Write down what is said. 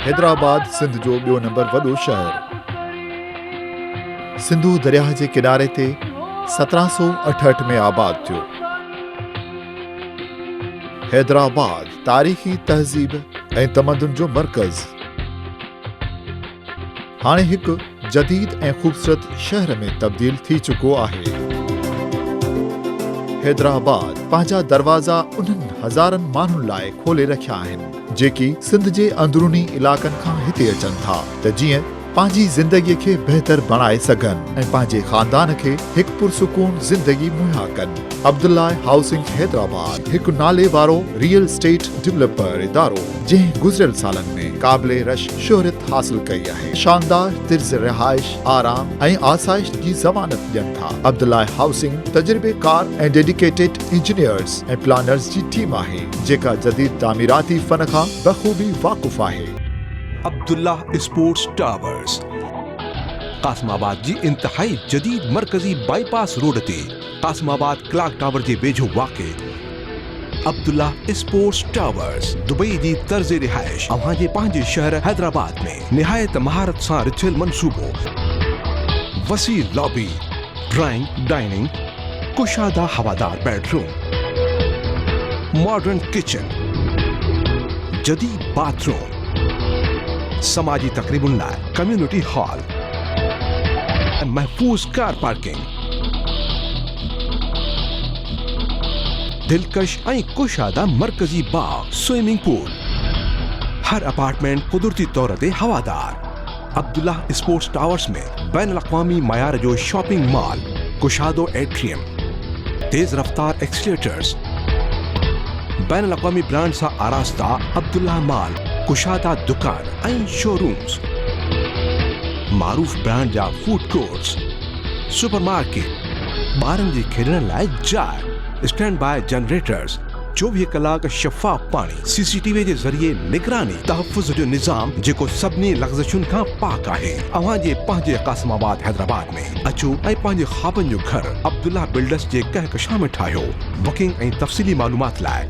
हैदराबाद सिंध जो ॿियो नंबर वॾो शहर। सिंधु दरिया जे किनारे ते 1768 में आबाद थियो। हैदराबाद तारीख़ी तहज़ीब ऐं तमदन जो मर्कज़ हाणे हिकु जदीद ऐं ख़ूबसूरत शहर में तब्दील थी चुको आहे। हैदराबाद पंहिंजा दरवाज़ा उन्हनि हज़ारनि माण्हुनि लाइ खोले रखिया आहिनि जेकी सिंध जे अंदरूनी इलाक़नि खां हिते अचनि था त जीअं पंहिंजी ज़िंदगीअ खे बहितर बणाए सघनि ऐं पंहिंजे ख़ानदान खे हिकु पुरसुकून ज़िंदगी मुहैया कनि। अब्दुल्ला हाउसिंग हैदराबाद हिकु नाले वारो रियल एस्टेट डेवलपर इदारो जंहिं गुज़िरियल सालनि में क़ाबिले रश शोहरत हासिल कई आहे। शानदार तिर्ज़ रिहाइश, आराम ऐं आसाइश जी ज़मानत ॾियनि था। अब्दुल्ला हाउसिंग तजुर्बेकार ऐं डेडिकेटेड इंजीनियर्स ऐं प्लानर्स जी टीम आहे जेका जदीद तामीराती फ़न खां बख़ूबी वाक़ुफ़ आहे। अब्दुल्ला स्पोर्ट्स टावर्स कासिमाबाद जी इंतहाई जदीद मरकजी बाईपास रोड ते कासिमाबाद क्लॉक टावर जे वेझो वाक़े अब्दुल्ला स्पोर्ट्स टावर्स दुबई जी तर्ज़ रिहाइश अव्हां जे पंहिंजे शहर हैदराबाद में निहायत महारत सां रिथियल मंसूबो, वसी लॉबी, ड्राइंग, डाइनिंग, कुशादा हवादार बेडरूम, मॉडर्न किचन, जदीद बाथरूम, समाजी तकरीबुन लाइ कम्युनिटी हॉल, महफूज कार पार्किंग, दिलकश ऐं कुशादा मरकजी बाग, स्विमिंग पूल, हर अपार्टमेंट कुदरती तौर ते हवादार। अब्दुल्ला स्पोर्ट्स टावर्स में बैन अल-अक़वामी मयार जो शॉपिंग मॉल, कुशादो एट्रियम, तेज रफ्तार एक्सीलेटर्स, बैन अल-अक़वामी ब्रांड सां आरास्ता अब्दुल्ला मॉल, कुशादा दुकान ऐं शोरूम्स, मारूफ ब्रांड जा फूड कोर्ट्स, सुपरमार्केट, ॿारनि जे खेॾण लाइ जाइ, स्टैंड बाय जनरेटर्स, 24 कलाक शफ़ाफ पाणी, CCTV जे ज़रिए निगरानी, तहफ़्फ़ुज़ जो निज़ाम जेको सभिनी लग़्ज़शुनि खां पाक आहे। अव्हां जे पंहिंजे कासिमाबाद हैदराबाद में अचो ऐं पंहिंजे ख़्वाबनि जो घर अब्दुल्ला बिल्डर्स जे कहकशां में ठाहियो। बुकिंग ऐं तफ़सीली मालूमात लाइ